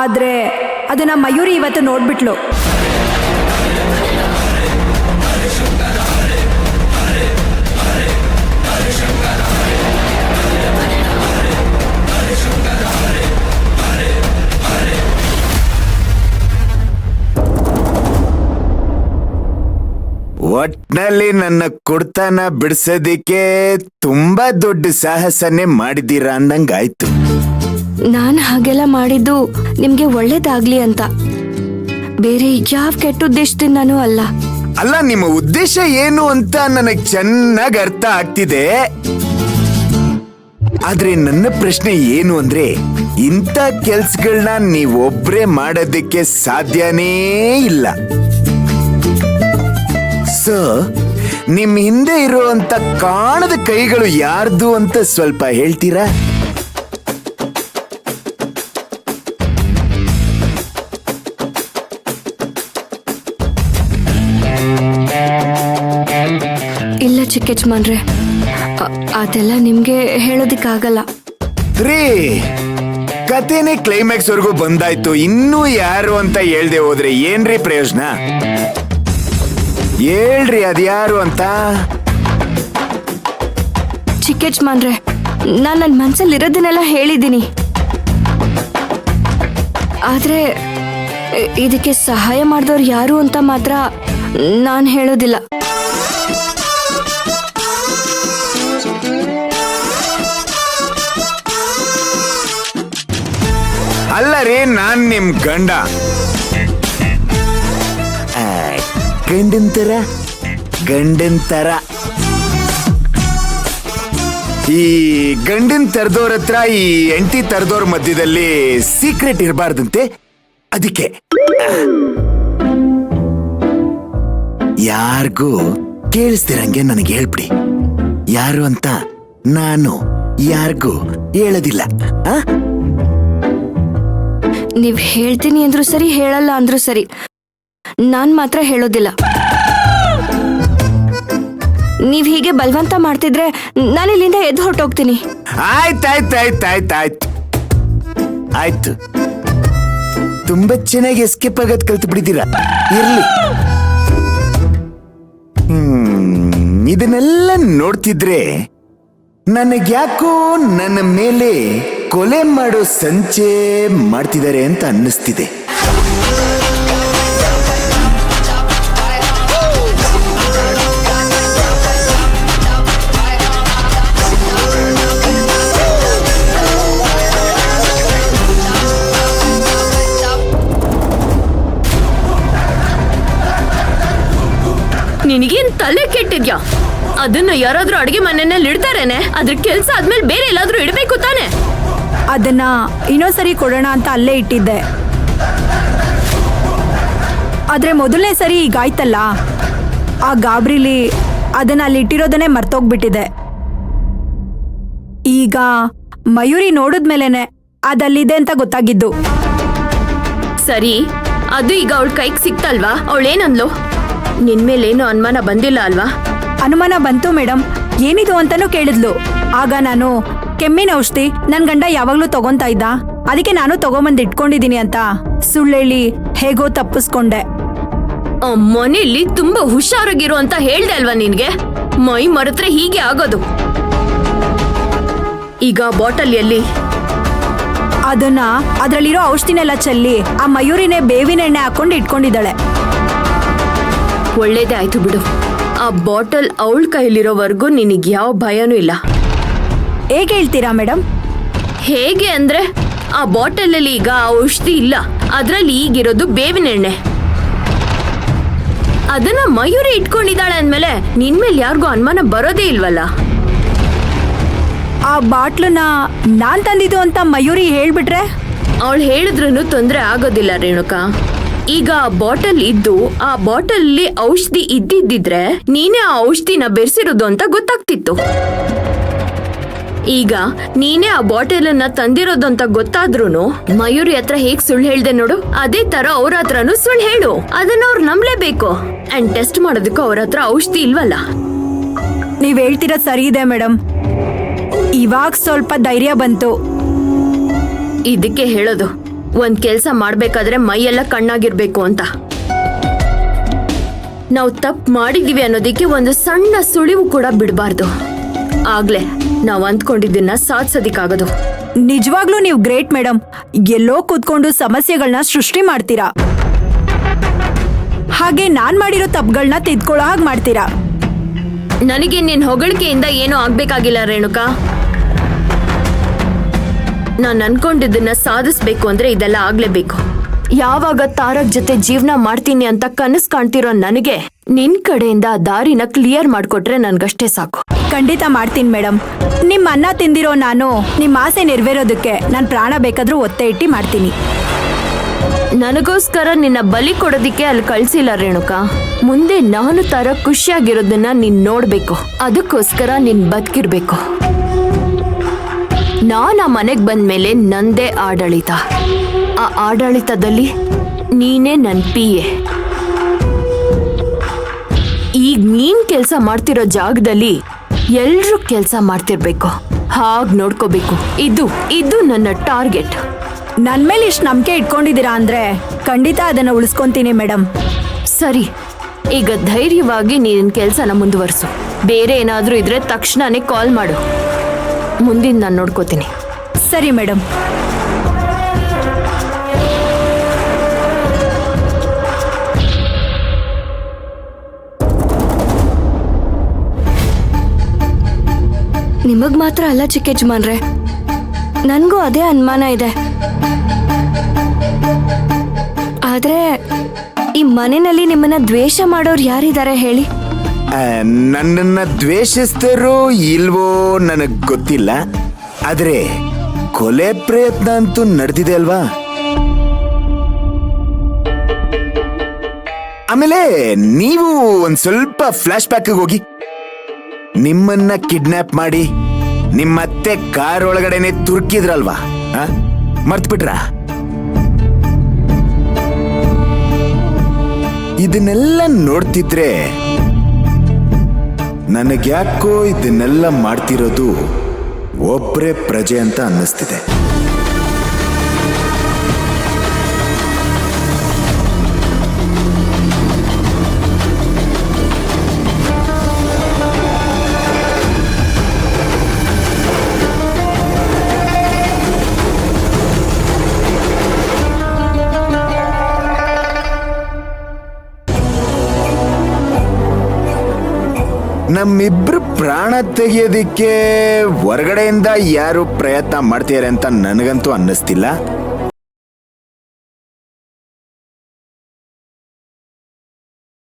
ಆದ್ರೆ ಅದನ್ನ ಮಯೂರಿ ಇವತ್ತು ನೋಡ್ಬಿಟ್ಲು. ಒಟ್ನಲ್ಲಿ ನನ್ನ ಕುಡ್ತಾನ ಬಿಡ್ಸೋದಿಕ್ಕೆ ತುಂಬಾ ದೊಡ್ಡ ಸಾಹಸನೇ ಮಾಡಿದ್ದೀರಾ ಅಂದಂಗಾಯ್ತು. ನಾನ್ ಹಾಗೆಲ್ಲ ಮಾಡಿದ್ದು ನಿಮ್ಗೆ ಒಳ್ಳೇದಾಗ್ಲಿ ಅಂತ, ಬೇರೆ ಯಾವ ಕೆಟ್ಟ ಉದ್ದೇಶದಿಂದನೂ ಅಲ್ಲ. ಅಲ್ಲ, ನಿಮ್ಮ ಉದ್ದೇಶ ಏನು ಅಂತ ನನಗ್ ಚೆನ್ನಾಗಿ ಅರ್ಥ ಆಗ್ತಿದೆ. ಆದ್ರೆ ನನ್ನ ಪ್ರಶ್ನೆ ಏನು ಅಂದ್ರೆ, ಇಂಥ ಕೆಲ್ಸಗಳನ್ನ ನೀವೊಬ್ರೇ ಮಾಡೋದಕ್ಕೆ ಸಾಧ್ಯನೇ ಇಲ್ಲ. ಸೊ ನಿಮ್ ಹಿಂದೆ ಇರುವಂತ ಕಾಣದ ಕೈಗಳು ಯಾರ್ದು ಅಂತ ಸ್ವಲ್ಪ ಹೇಳ್ತೀರಾ? ಇಲ್ಲ ಚಿಕ್ಕ ಯಜಮಾನ್ರೆ, ಅದೆಲ್ಲ ನಿಮ್ಗೆ ಹೇಳೋದಿಕ್ಕಾಗಲ್ಲ. ರೀ, ಕಥೆನೇ ಕ್ಲೈಮ್ಯಾಕ್ಸ್ ವರ್ಗೂ ಬಂದಾಯ್ತು, ಇನ್ನೂ ಯಾರು ಅಂತ ಹೇಳ್ದೆ ಹೋದ್ರೆ ಏನ್ರಿ ಪ್ರಯೋಜನ? ಹೇಳ್ರಿ ಅದ್ಯಾರು ಅಂತ. ಚಿಕ್ಕ ಯಜಮಾನ್ರೆ, ನಾನ್ ನನ್ನ ಮನ್ಸಲ್ಲಿ ಇರೋದನ್ನೆಲ್ಲ ಹೇಳಿದ್ದೀನಿ. ಆದ್ರೆ ಇದಕ್ಕೆ ಸಹಾಯ ಮಾಡಿದವ್ರು ಯಾರು ಅಂತ ಮಾತ್ರ ನಾನ್ ಹೇಳೋದಿಲ್ಲ. ಅಲ್ಲ ರೀ, ನಾನ್ ನಿಮ್ ಗಂಡ. ಗಂಡನ್ ತರ ಈ ಗಂಡನ್ ತರದವ್ರ ಹತ್ರ ಈ ಎಂಟಿ ತರದವ್ರ ಮಧ್ಯದಲ್ಲಿ ಸೀಕ್ರೆಟ್ ಇರಬಾರ್ದಂತೆ. ಅದಕ್ಕೆ ಯಾರಿಗೂ ಕೇಳಿಸ್ತಿರಂಗೆ ನನಗೆ ಹೇಳ್ಬಿಡಿ ಯಾರು ಅಂತ. ನಾನು ಯಾರಿಗೂ ಹೇಳೋದಿಲ್ಲ. ನೀವ್ ಹೇಳ್ತೀನಿ ಅಂದ್ರೂ ಸರಿ, ಹೇಳಲ್ಲ ಅಂದ್ರೂ ಸರಿ, ನಾನ್ ಮಾತ್ರ ಹೇಳೋದಿಲ್ಲ. ನೀವ್ ಹೀಗೆ ಬಲವಂತ ಮಾಡ್ತಿದ್ರೆ ನಾನು ಇಲ್ಲಿಂದ ಎದ್ದು ಹೊರಟೋಗ್ತೀನಿ. ಆಯ್ತು, ತುಂಬಾ ಚೆನ್ನಾಗಿ ಎಸ್ಕೇಪ್ ಆಗೋದ್ ಕಲ್ತು ಬಿಡಿದ್ದೀರಾ. ಇರ್ಲಿ. ಇದನ್ನೆಲ್ಲ ನೋಡ್ತಿದ್ರೆ ನನಗ್ಯಾಕೋ ನನ್ನ ಮೇಲೆ ಕೊಲೆ ಮಾಡೋ ಸಂಚೆ ಮಾಡ್ತಿದ್ದಾರೆ ಅಂತ ಅನ್ನಿಸ್ತಿದೆ. ನಿನಗೇನ್ ತಲೆ ಕೆಟ್ಟಿದ್ಯಾ? ಅದನ್ನ ಯಾರಾದ್ರೂ ಅಡಿಗೆ ಮನೆಯಲ್ಲಿ ಇಡ್ತಾರೇನೆ, ಅದ್ರ ಕೆಲ್ಸ ಆದ್ಮೇಲೆ ಬೇರೆ ಎಲ್ಲಾದ್ರೂ ಇಡಬೇಕು ತಾನೆ. ಅದನ್ನ ಇನ್ನೊಂದ್ಸರಿ ಕೊಡೋಣ ಅಂತ ಅಲ್ಲೇ ಇಟ್ಟಿದ್ದೆ. ಆದ್ರೆ ಮೊದಲನೇ ಸರಿ ಈಗಾಯ್ತಲ್ಲ, ಆ ಗಾಬ್ರಿಲಿ ಅದನ್ನ ಅಲ್ಲಿ ಇಟ್ಟಿರೋದನ್ನೇ ಮರ್ತೋಗ್ಬಿಟ್ಟಿದೆ. ಈಗ ಮಯೂರಿ ನೋಡಿದ್ಮೇಲೆನೆ ಅದಲ್ಲಿದೆ ಅಂತ ಗೊತ್ತಾಗಿದ್ದು. ಸರಿ, ಅದು ಈಗ ಅವಳ ಕೈಗೆ ಸಿಕ್ತಲ್ವಾ? ಅವಳೇನಂದ್ಲು? ನಿನ್ಮೇಲೇನು ಅನುಮಾನ ಬಂದಿಲ್ಲ ಅಲ್ವಾ? ಅನುಮಾನ ಬಂತು ಮೇಡಮ್. ಏನಿದು ಅಂತಾನೂ ಕೇಳಿದ್ಲು. ಆಗ ನಾನು ಕೆಮ್ಮಿನ ಔಷಧಿ ನನ್ ಗಂಡ ಯಾವಾಗ್ಲೂ ತಗೊಂತಾ ಇದ್ದ, ಅದಕ್ಕೆ ನಾನು ತಗೊಂಬಂದ್ ಇಟ್ಕೊಂಡಿದೀನಿ ಅಂತ ಸುಳ್ಳೇಳಿ ಹೇಗೋ ತಪ್ಪಿಸ್ಕೊಂಡೆ. ಮನೇಲಿ ತುಂಬಾ ಹುಷಾರಾಗಿರು ಅಂತ ಹೇಳ್ದೆ ಅಲ್ವಾ ನಿನ್ಗೆ? ಮೈ ಮರೆತ್ರೆ ಹೀಗೆ ಆಗೋದು. ಈಗ ಬಾಟಲ್ ಎಲ್ಲಿ? ಅದನ್ನ ಅದ್ರಲ್ಲಿರೋ ಔಷಧಿನೆಲ್ಲ ಚೆಲ್ಲಿ ಆ ಮಯೂರಿನೇ ಬೇವಿನ ಎಣ್ಣೆ ಹಾಕೊಂಡು ಇಟ್ಕೊಂಡಿದ್ದಾಳೆ. ಒಳ್ಳೇದೇ ಆಯ್ತು ಬಿಡು. ಆ ಬಾಟಲ್ ಅವಳ ಕೈಲಿರೋವರೆಗೂ ನಿನಗೆ ಯಾವ ಭಯನೂ ಇಲ್ಲ. ಹೇಗೆ ಹೇಳ್ತೀರಾ ಮೇಡಮ್? ಹೇಗೆ ಅಂದ್ರೆ, ಆ ಬಾಟಲ್ ಅಲ್ಲಿ ಈಗ ಔಷಧಿ ಇಲ್ಲ, ಅದ್ರಲ್ಲಿ ಈಗಿರೋದು ಬೇವಿನ ಎಣ್ಣೆ. ಅದನ್ನ ಮಯೂರಿ ಇಟ್ಕೊಂಡಿದ್ದಾಳೆ ಅಂದ್ಮೇಲೆ ನಿನ್ಮೇಲೆ ಯಾರಿಗೂ ಅನುಮಾನ ಬರೋದೇ ಇಲ್ವಲ್ಲ. ಆ ಬಾಟ್ಲನ್ನ ನಾನ್ ತಂದಿದ್ದು ಅಂತ ಮಯೂರಿ ಹೇಳ್ಬಿಟ್ರೆ? ಅವಳು ಹೇಳಿದ್ರೂ ತೊಂದ್ರೆ ಆಗೋದಿಲ್ಲ ರೇಣುಕಾ. ಈಗ ಆ ಬಾಟಲ್ ಇದ್ದು ಆ ಬಾಟಲ್ ಅಲ್ಲಿ ಔಷಧಿ ಇದ್ದಿದ್ರೆ ನೀನೇ ಆ ಔಷಧಿನ ಬೆರೆಸಿರೋದು ಅಂತ ಗೊತ್ತಾಗ್ತಿತ್ತು. ಈಗ ನೀನೇ ಆ ಬಾಟಲ್ ಅನ್ನ ತಂದಿರೋದು ಅಂತ ಗೊತ್ತಾದ್ರೂನು ಮಯೂರಿ ಹತ್ರ ಹೇಗ್ ಸುಳ್ಳು ಹೇಳ್ದೆ ನೋಡು, ಅದೇ ತರ ಅವ್ರ ಹತ್ರನು ಸುಳ್ಳು ಹೇಳು. ಅದನ್ನ ಅವ್ರು ನಂಬ್ಲೇಬೇಕು. ಅಂಡ್ ಟೆಸ್ಟ್ ಮಾಡೋದಕ್ಕೂ ಅವ್ರ ಹತ್ರ ಔಷಧಿ ಇಲ್ವಲ್ಲ. ನೀವ್ ಹೇಳ್ತಿರೋದ್ ಸರಿ ಇದೆ ಮೇಡಮ್. ಇವಾಗ ಸ್ವಲ್ಪ ಧೈರ್ಯ ಬಂತು. ಇದಕ್ಕೆ ಹೇಳೋದು, ಒಂದ್ ಕೆಲ್ಸ ಮಾಡ್ಬೇಕಾದ್ರೆ ಮೈಯೆಲ್ಲ ಕಣ್ಣಾಗಿರ್ಬೇಕು ಅಂತ. ನಾವು ತಪ್ಪು ಮಾಡಿದೀವಿ ಅನ್ನೋದಿಕ್ಕೆ ಒಂದು ಸಣ್ಣ ಸುಳಿವು ಕೂಡ ಬಿಡಬಾರ್ದು. ಆಗ್ಲೇ ನಾವ್ ಅಂದ್ಕೊಂಡಿದ್ದನ್ನ ಸಾಧಿಸೋದಿಕ್ಕಾಗೋದು. ನಿಜವಾಗ್ಲೂ ನೀವು ಗ್ರೇಟ್ ಮೇಡಮ್. ಎಲ್ಲೋ ಕೂತ್ಕೊಂಡು ಸಮಸ್ಯೆಗಳನ್ನ ಸೃಷ್ಟಿ ಮಾಡ್ತೀರಾ, ಹಾಗೆ ನಾನ್ ಮಾಡಿರೋ ತಪ್ಪುಗಳನ್ನ ತಿದ್ಕೊಳ್ಳೋ ಹಾಗೆ ಮಾಡ್ತೀರಾ. ನನಗೆ ನಿನ್ ಹೊಗಳಿಕೆಯಿಂದ ಏನೂ ಆಗ್ಬೇಕಾಗಿಲ್ಲ ರೇಣುಕಾ. ನಾನು ಅನ್ಕೊಂಡಿದ್ದನ್ನ ಸಾಧಿಸ್ಬೇಕು ಅಂದ್ರೆ ಇದೆಲ್ಲ ಆಗ್ಲೇಬೇಕು. ಯಾವಾಗ ತಾರಕ್ ಜೊತೆ ಜೀವನ ಮಾಡ್ತೀನಿ ಅಂತ ಕನಸು ಕಾಣ್ತಿರೋ ನನಗೆ ನಿನ್ ಕಡೆಯಿಂದ ಆ ದಾರಿನ ಕ್ಲಿಯರ್ ಮಾಡ್ಕೊಟ್ರೆ ನನ್ಗಷ್ಟೇ ಸಾಕು. ಖಂಡಿತ ಮಾಡ್ತೀನಿ ಮೇಡಮ್. ನಿಮ್ಮ ಅನ್ನ ತಿಂದಿರೋ ನಾನು ನಿಮ್ಮ ಆಸೆ ನೆರವೇರೋದಕ್ಕೆ ನಾನು ಪ್ರಾಣ ಬೇಕಾದ್ರೂ ಒತ್ತೆ ಇಟ್ಟು ಮಾಡ್ತೀನಿ. ನನಗೋಸ್ಕರ ನಿನ್ನ ಬಲಿ ಕೊಡೋದಿಕ್ಕೆ ಅಲ್ಲಿ ಕಳ್ಸಿಲ್ಲ ರೇಣುಕಾ. ಮುಂದೆ ನಾನು ತಾರಕ್ ಖುಷಿಯಾಗಿರೋದನ್ನ ನೀನ್ ನೋಡ್ಬೇಕು. ಅದಕ್ಕೋಸ್ಕರ ನೀನ್ ಬದುಕಿರ್ಬೇಕು. ನಾನ್ ಆ ಮನೆಗ್ ಬಂದ್ಮೇಲೆ ನಂದೇ ಆಡಳಿತ. ಆ ಆಡಳಿತದಲ್ಲಿ ನೀನೇ ನನ್ PA. ಈಗ ನೀನ್ ಕೆಲ್ಸ ಮಾಡ್ತಿರೋ ಜಾಗದಲ್ಲಿ ಎಲ್ರೂ ಕೆಲ್ಸ ಮಾಡ್ತಿರ್ಬೇಕು. ಹಾಗ್ ನೋಡ್ಕೋಬೇಕು. ಇದು ನನ್ನ ಟಾರ್ಗೆಟ್. ನನ್ ಮೇಲೆ ಇಷ್ಟು ನಂಬಿಕೆ ಇಟ್ಕೊಂಡಿದ್ದೀರಾ ಅಂದ್ರೆ ಖಂಡಿತ ಅದನ್ನ ಉಳಿಸ್ಕೊಂತೀನಿ ಮೇಡಮ್. ಸರಿ, ಈಗ ಧೈರ್ಯವಾಗಿ ನೀನ್ ಕೆಲ್ಸನ ಮುಂದುವರ್ಸು. ಬೇರೆ ಏನಾದ್ರೂ ಇದ್ರೆ ತಕ್ಷಣನೇ ಕಾಲ್ ಮಾಡು. ಮುಂದಿನ ನಾನು ನೋಡ್ಕೋತೀನಿ. ಸರಿ ಮೇಡಮ್. ನಿಮಗ್ ಮಾತ್ರ ಅಲ್ಲ ಚಿಕ್ಕ ಯಜಮಾನ್ರೆ, ನನ್ಗೂ ಅದೇ ಅನುಮಾನ ಇದೆ. ಆದ್ರೆ ಈ ಮನೆಯಲ್ಲಿ ನಿಮ್ಮನ್ನ ದ್ವೇಷ ಮಾಡೋರು ಯಾರಿದ್ದಾರೆ ಹೇಳಿ? ನನ್ನನ್ನ ದ್ವೇಷಿಸ್ತಾರೋ ಇಲ್ವೋ ನನಗ್ ಗೊತ್ತಿಲ್ಲ, ಆದ್ರೆ ಕೊಲೆ ಪ್ರಯತ್ನ ಅಂತೂ ನಡೆದಿದೆ ಅಲ್ವಾ. ಆಮೇಲೆ ನೀವು ಒಂದ್ ಸ್ವಲ್ಪ ಫ್ಲಾಶ್ ಬ್ಯಾಕ್ ಹೋಗಿ. ನಿಮ್ಮನ್ನ ಕಿಡ್ನಾಪ್ ಮಾಡಿ ನಿಮ್ಮತ್ತೆ ಕಾರ್ ಒಳಗಡೆನೆ ತುರ್ಕಿದ್ರಲ್ವಾ, ಮರ್ತ್ಬಿಟ್ರ? ಇದನ್ನೆಲ್ಲ ನೋಡ್ತಿದ್ರೆ ನನಗ್ಯಾಕೋ ಇದನ್ನೆಲ್ಲ ಮಾಡ್ತಿರೋದು ಒಬ್ರೇ ಪ್ರಜೆ ಅಂತ ಅನ್ನಿಸ್ತಿದೆ. ನಮ್ಮಿಬ್ರು ಪ್ರಾಣ ತೆಗೆಯೋದಿಕ್ಕೆ ಹೊರಗಡೆಯಿಂದ ಯಾರು ಪ್ರಯತ್ನ ಮಾಡ್ತಿದ್ದಾರೆ ಅಂತ ನನಗಂತೂ ಅನ್ನಿಸ್ತಿಲ್ಲ.